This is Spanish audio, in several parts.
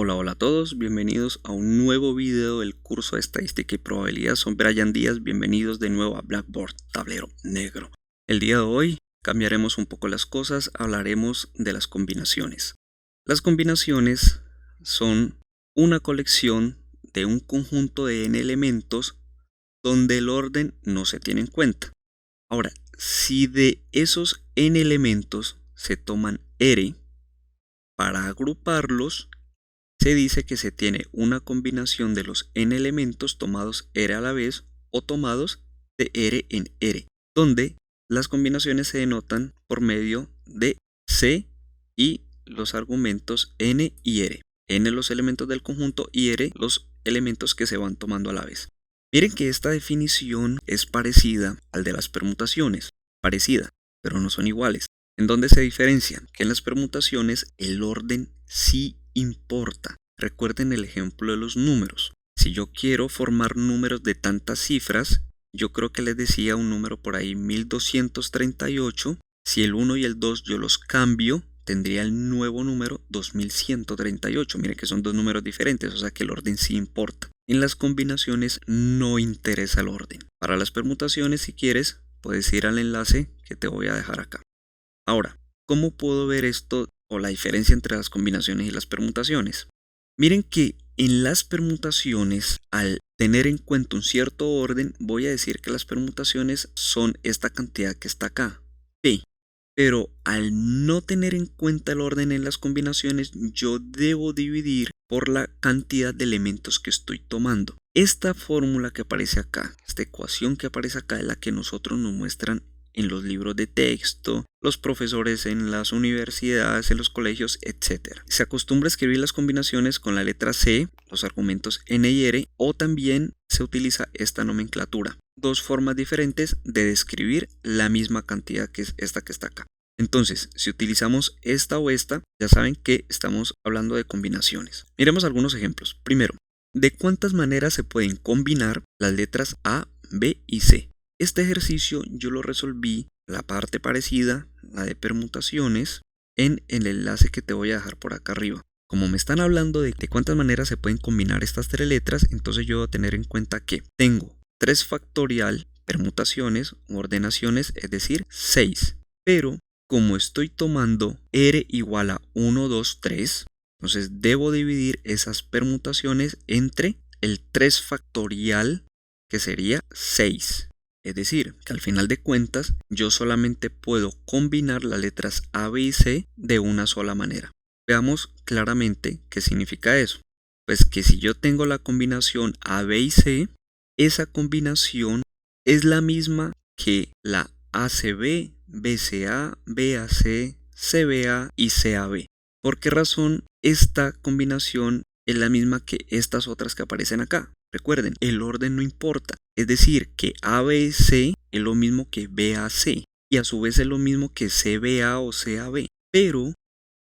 Hola a todos, bienvenidos a un nuevo video del curso de Estadística y Probabilidad. Soy Brian Díaz, bienvenidos de nuevo a Blackboard, tablero negro. El día de hoy cambiaremos un poco las cosas, hablaremos de las combinaciones. Las combinaciones son una colección de un conjunto de n elementos donde el orden no se tiene en cuenta. Ahora, si de esos n elementos se toman r para agruparlos, se dice que se tiene una combinación de los n elementos tomados r a la vez o tomados de r en r, donde las combinaciones se denotan por medio de c y los argumentos n y r. N los elementos del conjunto y r los elementos que se van tomando a la vez. Miren que esta definición es parecida al de las permutaciones, parecida, pero no son iguales. ¿En dónde se diferencian? Que en las permutaciones el orden sí importa. Recuerden el ejemplo de los números. Si yo quiero formar números de tantas cifras, yo creo que les decía un número por ahí 1238. Si el 1 y el 2 yo los cambio, tendría el nuevo número 2138. Miren que son dos números diferentes, o sea que el orden sí importa. En las combinaciones no interesa el orden. Para las permutaciones, si quieres, puedes ir al enlace que te voy a dejar acá. Ahora, ¿cómo puedo ver esto o la diferencia entre las combinaciones y las permutaciones? Miren que en las permutaciones, al tener en cuenta un cierto orden, voy a decir que las permutaciones son esta cantidad que está acá, P. Pero al no tener en cuenta el orden en las combinaciones, yo debo dividir por la cantidad de elementos que estoy tomando. Esta fórmula que aparece acá, esta ecuación que aparece acá, es la que nosotros nos muestran en los libros de texto, los profesores en las universidades, en los colegios, etc. Se acostumbra a escribir las combinaciones con la letra C, los argumentos n y r, o también se utiliza esta nomenclatura. Dos formas diferentes de describir la misma cantidad que es esta que está acá. Entonces, si utilizamos esta o esta, ya saben que estamos hablando de combinaciones. Miremos algunos ejemplos. Primero, ¿de cuántas maneras se pueden combinar las letras A, B y C? Este ejercicio yo lo resolví, la parte parecida, la de permutaciones, en el enlace que te voy a dejar por acá arriba. Como me están hablando de cuántas maneras se pueden combinar estas tres letras, entonces yo voy a tener en cuenta que tengo 3 factorial, permutaciones u ordenaciones, es decir, 6. Pero como estoy tomando r igual a 1, 2, 3, entonces debo dividir esas permutaciones entre el 3 factorial, que sería 6. Es decir, que al final de cuentas yo solamente puedo combinar las letras A, B y C de una sola manera. Veamos claramente qué significa eso. Pues que si yo tengo la combinación A, B y C, esa combinación es la misma que la ACB, BCA, BAC, CBA y CAB. ¿Por qué razón esta combinación es la misma que estas otras que aparecen acá? Recuerden, el orden no importa. Es decir, que ABC es lo mismo que BAC y a su vez es lo mismo que CBA o CAB. Pero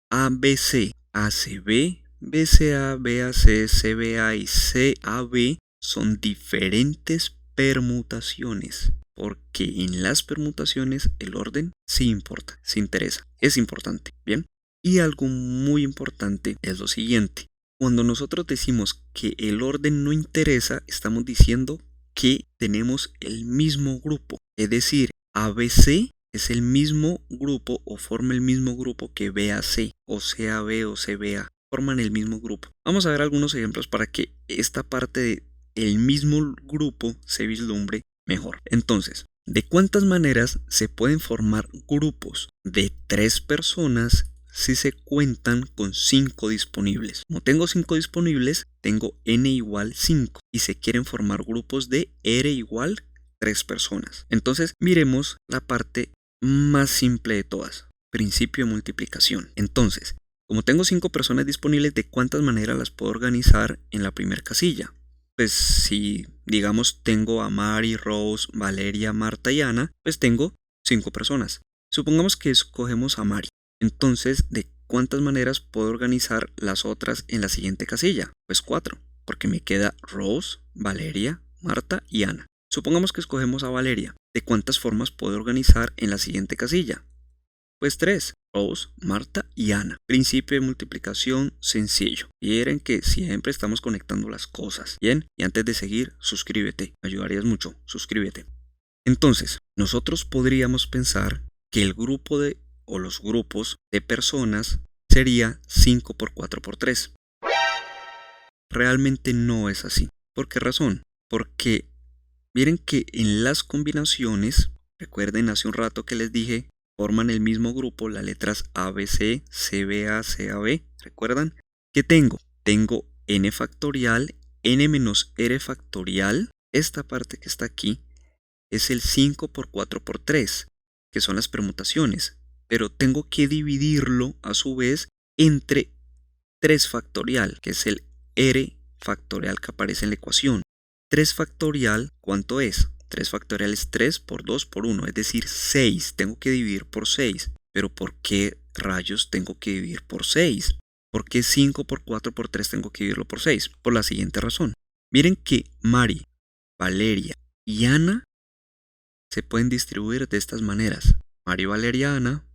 ABC, ACB, BCA, BAC, CBA y CAB son diferentes permutaciones. Porque en las permutaciones el orden sí importa, sí interesa, es importante. Bien. Y algo muy importante es lo siguiente. Cuando nosotros decimos que el orden no interesa, estamos diciendo que tenemos el mismo grupo. Es decir, ABC es el mismo grupo o forma el mismo grupo que BAC o CAB o CBA. Forman el mismo grupo. Vamos a ver algunos ejemplos para que esta parte del mismo grupo se vislumbre mejor. Entonces, ¿de cuántas maneras se pueden formar grupos de 3 personas si se cuentan con 5 disponibles? Como tengo 5 disponibles, tengo n igual 5 y se quieren formar grupos de r igual 3 personas. Entonces miremos la parte más simple de todas, principio de multiplicación. Entonces, como tengo 5 personas disponibles, ¿de cuántas maneras las puedo organizar en la primera casilla? Pues si digamos tengo a Mari, Rose, Valeria, Marta y Ana, pues tengo 5 personas. Supongamos que escogemos a Mari. Entonces, ¿de cuántas maneras puedo organizar las otras en la siguiente casilla? Pues 4, porque me queda Rose, Valeria, Marta y Ana. Supongamos que escogemos a Valeria. ¿De cuántas formas puedo organizar en la siguiente casilla? Pues 3. Rose, Marta y Ana. Principio de multiplicación sencillo. Miren que siempre estamos conectando las cosas. Bien, y antes de seguir, suscríbete. Me ayudarías mucho. Suscríbete. Entonces, nosotros podríamos pensar que el grupo o los grupos de personas sería 5 por 4 por 3. Realmente no es así. ¿Por qué razón? Porque miren que en las combinaciones, recuerden hace un rato que les dije, forman el mismo grupo las letras ABC, CBA, CAB. ¿Recuerdan? ¿Qué tengo? Tengo n factorial, n menos r factorial. Esta parte que está aquí es el 5 por 4 por 3, que son las permutaciones. Pero tengo que dividirlo a su vez entre 3 factorial, que es el r factorial que aparece en la ecuación. 3 factorial, ¿cuánto es? 3 factorial es 3 por 2 por 1, es decir, 6. Tengo que dividir por 6. Pero ¿por qué rayos tengo que dividir por 6? ¿Por qué 5 por 4 por 3 tengo que dividirlo por 6? Por la siguiente razón. Miren que Mari, Valeria y Ana se pueden distribuir de estas maneras. Mari, Valeria, Ana.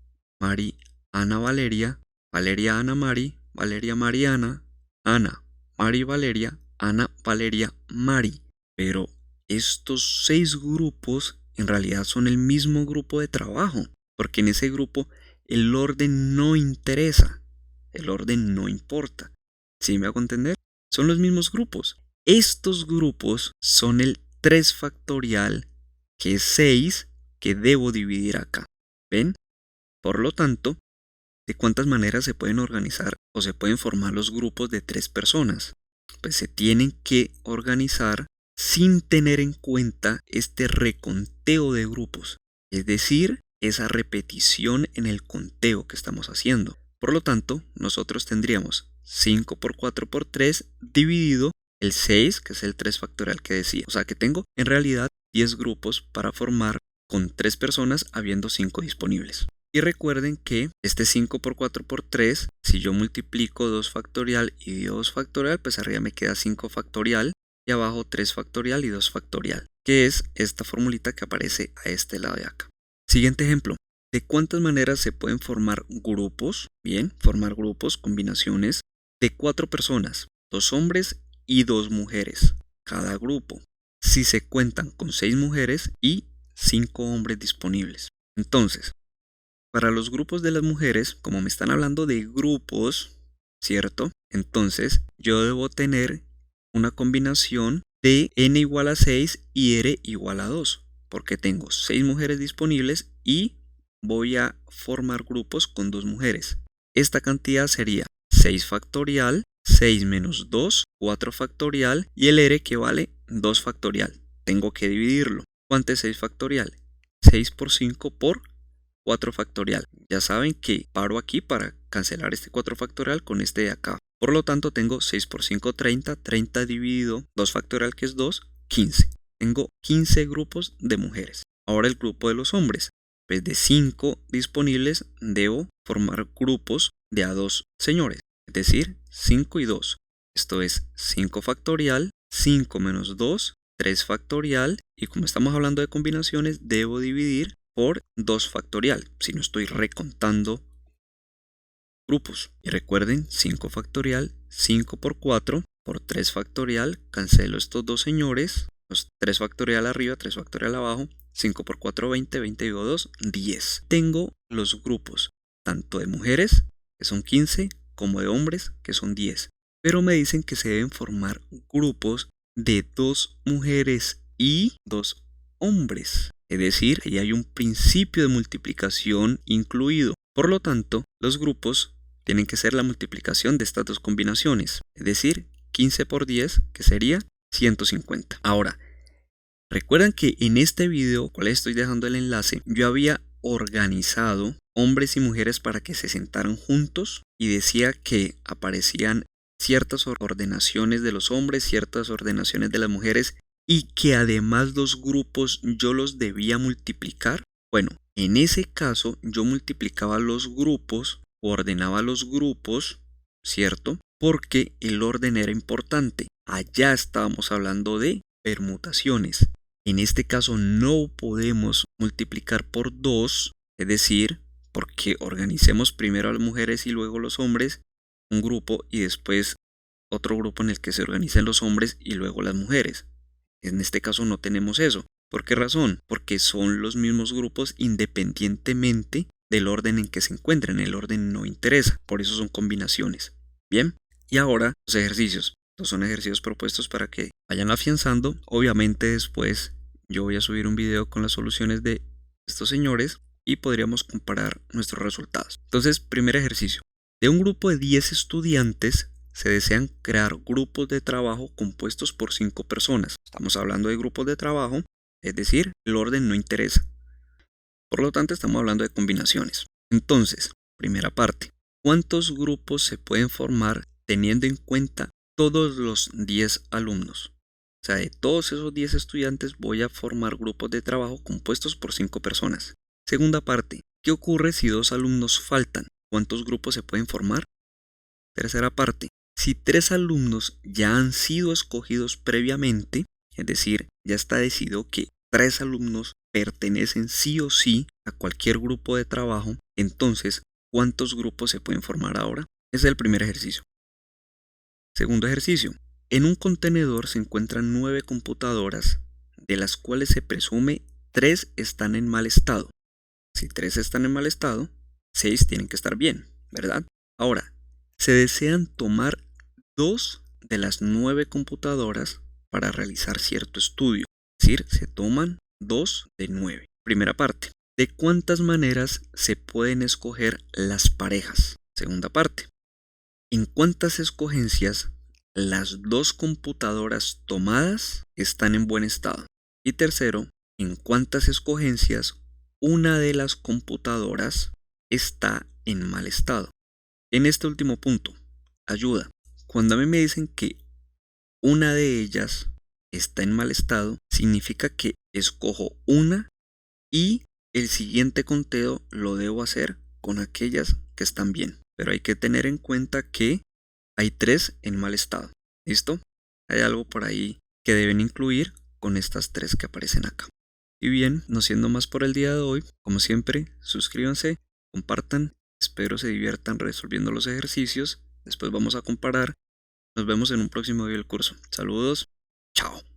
Mari, Ana, Valeria. Valeria, Ana, Mari. Valeria, Mariana. Ana, Mari, Valeria. Ana, Valeria, Mari. Pero estos 6 grupos en realidad son el mismo grupo de trabajo, porque en ese grupo el orden no interesa, el orden no importa. ¿Sí me hago entender? Son los mismos grupos. Estos grupos son el 3 factorial, que es 6, que debo dividir acá. ¿Ven? Por lo tanto, ¿de cuántas maneras se pueden organizar o se pueden formar los grupos de 3 personas? Pues se tienen que organizar sin tener en cuenta este reconteo de grupos, es decir, esa repetición en el conteo que estamos haciendo. Por lo tanto, nosotros tendríamos 5 por 4 por 3 dividido el 6, que es el 3 factorial que decía. O sea que tengo en realidad 10 grupos para formar con 3 personas habiendo 5 disponibles. Y recuerden que este 5 por 4 por 3, si yo multiplico 2 factorial y 2 factorial, pues arriba me queda 5 factorial y abajo 3 factorial y 2 factorial, que es esta formulita que aparece a este lado de acá. Siguiente ejemplo. ¿De cuántas maneras se pueden formar grupos? Bien, formar grupos, combinaciones de 4 personas, 2 hombres y 2 mujeres, cada grupo, si se cuentan con 6 mujeres y 5 hombres disponibles. Entonces, para los grupos de las mujeres, como me están hablando de grupos, ¿cierto? Entonces, yo debo tener una combinación de n igual a 6 y r igual a 2, porque tengo 6 mujeres disponibles y voy a formar grupos con 2 mujeres. Esta cantidad sería 6 factorial, 6 menos 2, 4 factorial y el r que vale 2 factorial. Tengo que dividirlo. ¿Cuánto es 6 factorial? 6 por 5 por 4 factorial. Ya saben que paro aquí para cancelar este 4 factorial con este de acá. Por lo tanto tengo 6 por 5, 30. 30 dividido 2 factorial que es 2, 15. Tengo 15 grupos de mujeres. Ahora el grupo de los hombres. Pues de 5 disponibles debo formar grupos de a 2 señores. Es decir, 5 y 2. Esto es 5 factorial, 5 menos 2, 3 factorial. Y como estamos hablando de combinaciones, debo dividir por 2 factorial, si no estoy recontando grupos. Y recuerden, 5 factorial, 5 por 4, por 3 factorial, cancelo estos 2 señores, los 3 factorial arriba, 3 factorial abajo, 5 por 4, 20, 20 dividido 2, 10. Tengo los grupos, tanto de mujeres, que son 15, como de hombres, que son 10. Pero me dicen que se deben formar grupos de 2 mujeres y 2 hombres. Es decir, ahí hay un principio de multiplicación incluido. Por lo tanto, los grupos tienen que ser la multiplicación de estas dos combinaciones. Es decir, 15 por 10, que sería 150. Ahora, recuerdan que en este video, cual estoy dejando el enlace, yo había organizado hombres y mujeres para que se sentaran juntos y decía que aparecían ciertas ordenaciones de los hombres, ciertas ordenaciones de las mujeres, y que además los grupos yo los debía multiplicar. Bueno, en ese caso yo multiplicaba los grupos, ordenaba los grupos, ¿cierto? Porque el orden era importante. Allá estábamos hablando de permutaciones. En este caso no podemos multiplicar por 2, es decir, porque organicemos primero a las mujeres y luego los hombres, un grupo, y después otro grupo en el que se organicen los hombres y luego las mujeres. En este caso no tenemos eso. ¿Por qué razón? Porque son los mismos grupos independientemente del orden en que se encuentren. El orden no interesa, por eso son combinaciones. Bien, y ahora los ejercicios. Estos son ejercicios propuestos para que vayan afianzando. Obviamente después yo voy a subir un video con las soluciones de estos señores y podríamos comparar nuestros resultados. Entonces, primer ejercicio. De un grupo de 10 estudiantes se desean crear grupos de trabajo compuestos por 5 personas. Estamos hablando de grupos de trabajo, es decir, el orden no interesa. Por lo tanto, estamos hablando de combinaciones. Entonces, primera parte. ¿Cuántos grupos se pueden formar teniendo en cuenta todos los 10 alumnos? O sea, de todos esos 10 estudiantes voy a formar grupos de trabajo compuestos por 5 personas. Segunda parte. ¿Qué ocurre si 2 alumnos faltan? ¿Cuántos grupos se pueden formar? Tercera parte. Si 3 alumnos ya han sido escogidos previamente, es decir, ya está decidido que 3 alumnos pertenecen sí o sí a cualquier grupo de trabajo, entonces, ¿cuántos grupos se pueden formar ahora? Ese es el primer ejercicio. Segundo ejercicio. En un contenedor se encuentran 9 computadoras, de las cuales se presume 3 están en mal estado. Si 3 están en mal estado, 6 tienen que estar bien, ¿verdad? Ahora, se desean tomar 2 de las 9 computadoras para realizar cierto estudio. Es decir, se toman 2 de 9. Primera parte. ¿De cuántas maneras se pueden escoger las parejas? Segunda parte. ¿En cuántas escogencias las 2 computadoras tomadas están en buen estado? Y tercero, ¿en cuántas escogencias una de las computadoras está en mal estado? En este último punto, ayuda. Cuando a mí me dicen que una de ellas está en mal estado, significa que escojo una y el siguiente conteo lo debo hacer con aquellas que están bien. Pero hay que tener en cuenta que hay 3 en mal estado. ¿Listo? Hay algo por ahí que deben incluir con estas 3 que aparecen acá. Y bien, no siendo más por el día de hoy, como siempre, suscríbanse, compartan, espero se diviertan resolviendo los ejercicios. Después vamos a comparar. Nos vemos en un próximo video del curso. Saludos. Chao.